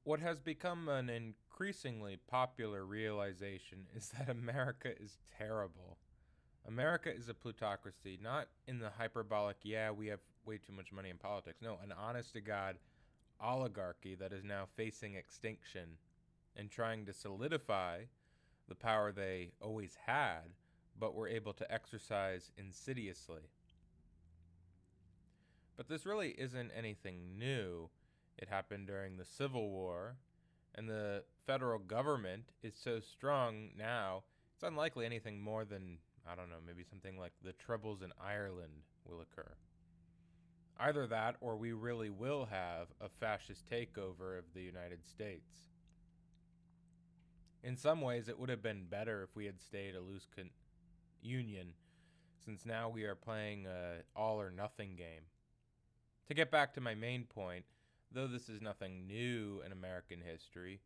What has become an increasingly popular realization is that America is terrible. America is a plutocracy, not in the hyperbolic, yeah, we have way too much money in politics. No, an honest to God oligarchy that is now facing extinction and trying to solidify the power they always had, but were able to exercise insidiously. But this really isn't anything new. It happened during the Civil War, and the federal government is so strong now, it's unlikely anything more than, I don't know, maybe something like the Troubles in Ireland will occur. Either that, or we really will have a fascist takeover of the United States. In some ways, it would have been better if we had stayed a loose union, since now we are playing a all or nothing game. To get back to my main point, though this is nothing new in American history,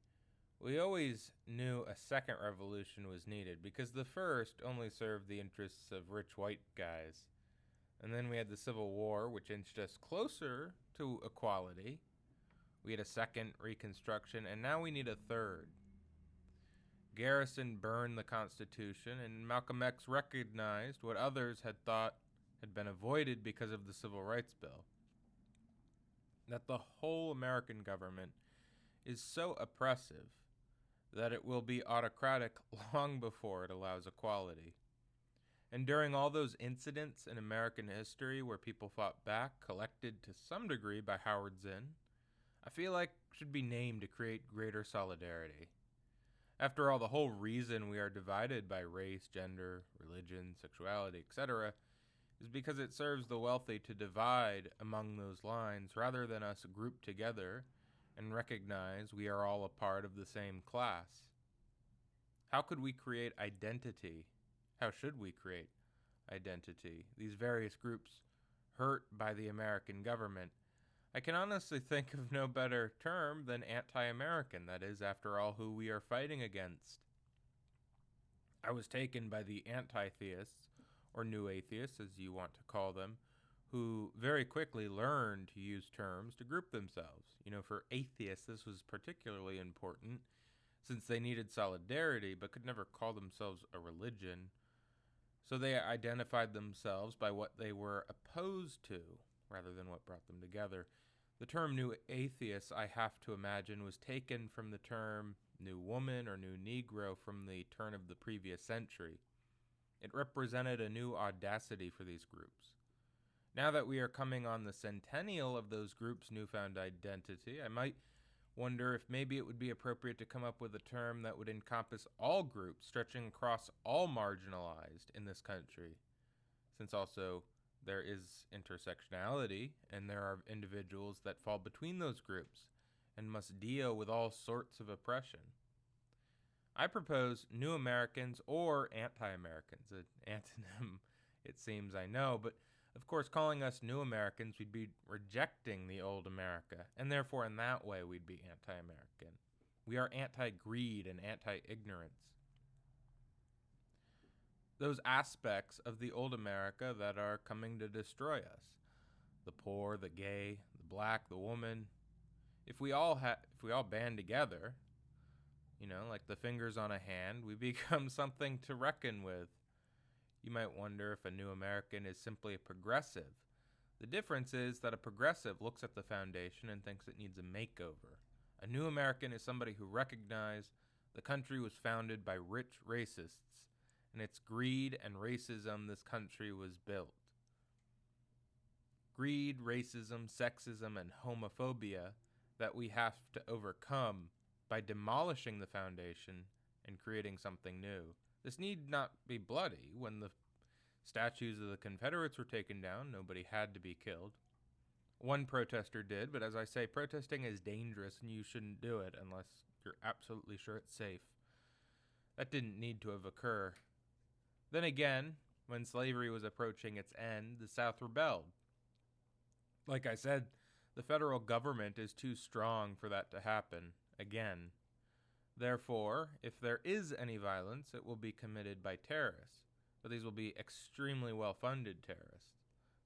we always knew a second revolution was needed because the first only served the interests of rich white guys. And then we had the Civil War, which inched us closer to equality. We had a second Reconstruction, and now we need a third. Garrison burned the Constitution, and Malcolm X recognized what others had thought had been avoided because of the Civil Rights Bill: that the whole American government is so oppressive that it will be autocratic long before it allows equality. And during all those incidents in American history where people fought back, collected to some degree by Howard Zinn, I feel like should be named to create greater solidarity. After all, the whole reason we are divided by race, gender, religion, sexuality, etc., is because it serves the wealthy to divide among those lines rather than us group together and recognize we are all a part of the same class. How could we create identity? How should we create identity? These various groups hurt by the American government. I can honestly think of no better term than anti-American. That is, after all, who we are fighting against. I was taken by the anti-theists, or new atheists, as you want to call them, who very quickly learned to use terms to group themselves. For atheists, this was particularly important since they needed solidarity but could never call themselves a religion. So they identified themselves by what they were opposed to rather than what brought them together. The term new atheist, I have to imagine, was taken from the term new woman or new Negro from the turn of the previous century. It represented a new audacity for these groups. Now that we are coming on the centennial of those groups' newfound identity, I might wonder if maybe it would be appropriate to come up with a term that would encompass all groups, stretching across all marginalized in this country, since also there is intersectionality and there are individuals that fall between those groups and must deal with all sorts of oppression. I propose New Americans or anti-Americans, an antonym, it seems, I know, but of course, calling us New Americans, we'd be rejecting the old America, and therefore in that way we'd be anti-American. We are anti-greed and anti-ignorance. Those aspects of the old America that are coming to destroy us. The poor, the gay, the black, the woman. If we all band together, like the fingers on a hand, we become something to reckon with. You might wonder if a new American is simply a progressive. The difference is that a progressive looks at the foundation and thinks it needs a makeover. A new American is somebody who recognizes the country was founded by rich racists, and it's greed and racism this country was built. Greed, racism, sexism, and homophobia that we have to overcome by demolishing the foundation and creating something new. This need not be bloody. When the statues of the Confederates were taken down, nobody had to be killed. One protester did, but as I say, protesting is dangerous and you shouldn't do it unless you're absolutely sure it's safe. That didn't need to have occurred. Then again, when slavery was approaching its end, the South rebelled. Like I said, the federal government is too strong for that to happen again. Therefore, if there is any violence, it will be committed by terrorists. But these will be extremely well-funded terrorists,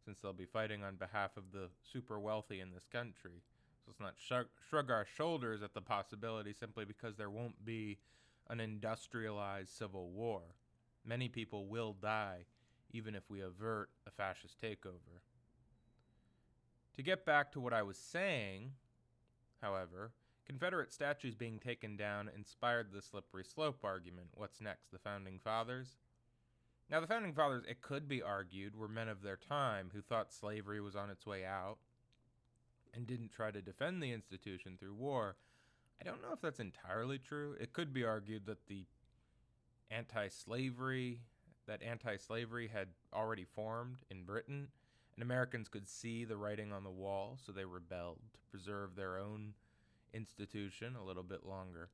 since they'll be fighting on behalf of the super wealthy in this country. Let's not shrug our shoulders at the possibility simply because there won't be an industrialized civil war. Many people will die, even if we avert a fascist takeover. To get back to what I was saying, however, Confederate statues being taken down inspired the slippery slope argument. What's next? The Founding Fathers? Now, the Founding Fathers, it could be argued, were men of their time who thought slavery was on its way out and didn't try to defend the institution through war. I don't know if that's entirely true. It could be argued that anti-slavery had already formed in Britain, and Americans could see the writing on the wall, so they rebelled to preserve their own institution a little bit longer.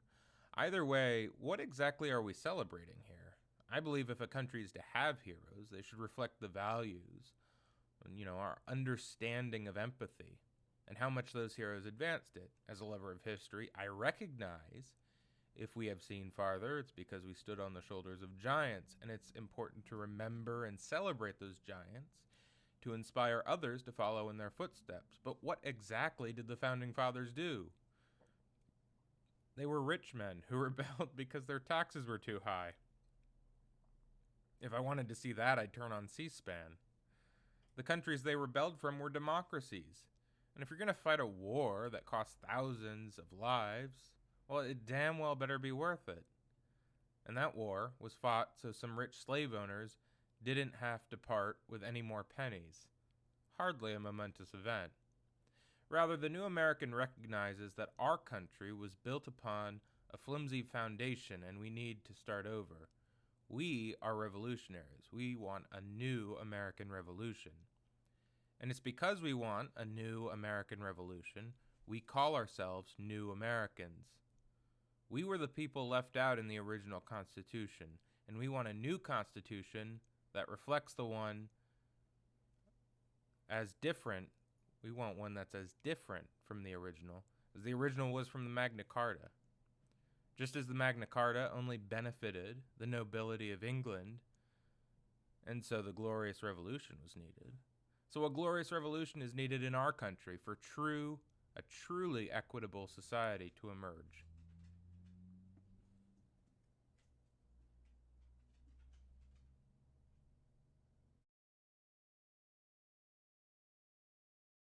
Either way, what exactly are we celebrating here? I believe if a country is to have heroes, they should reflect the values, our understanding of empathy, and how much those heroes advanced it. As a lover of history, I recognize, if we have seen farther, it's because we stood on the shoulders of giants, and it's important to remember and celebrate those giants to inspire others to follow in their footsteps. But what exactly did the Founding Fathers do? They were rich men who rebelled because their taxes were too high. If I wanted to see that, I'd turn on C-SPAN. The countries they rebelled from were democracies. And if you're going to fight a war that costs thousands of lives, well, it damn well better be worth it. And that war was fought so some rich slave owners didn't have to part with any more pennies. Hardly a momentous event. Rather, the new American recognizes that our country was built upon a flimsy foundation and we need to start over. We are revolutionaries. We want a new American revolution. And it's because we want a new American revolution, we call ourselves New Americans. We were the people left out in the original Constitution, and we want a new Constitution that reflects the one as different. We want one that's as different from the original as the original was from the Magna Carta. Just as the Magna Carta only benefited the nobility of England, and so the Glorious Revolution was needed. So a glorious revolution is needed in our country for a truly equitable society to emerge.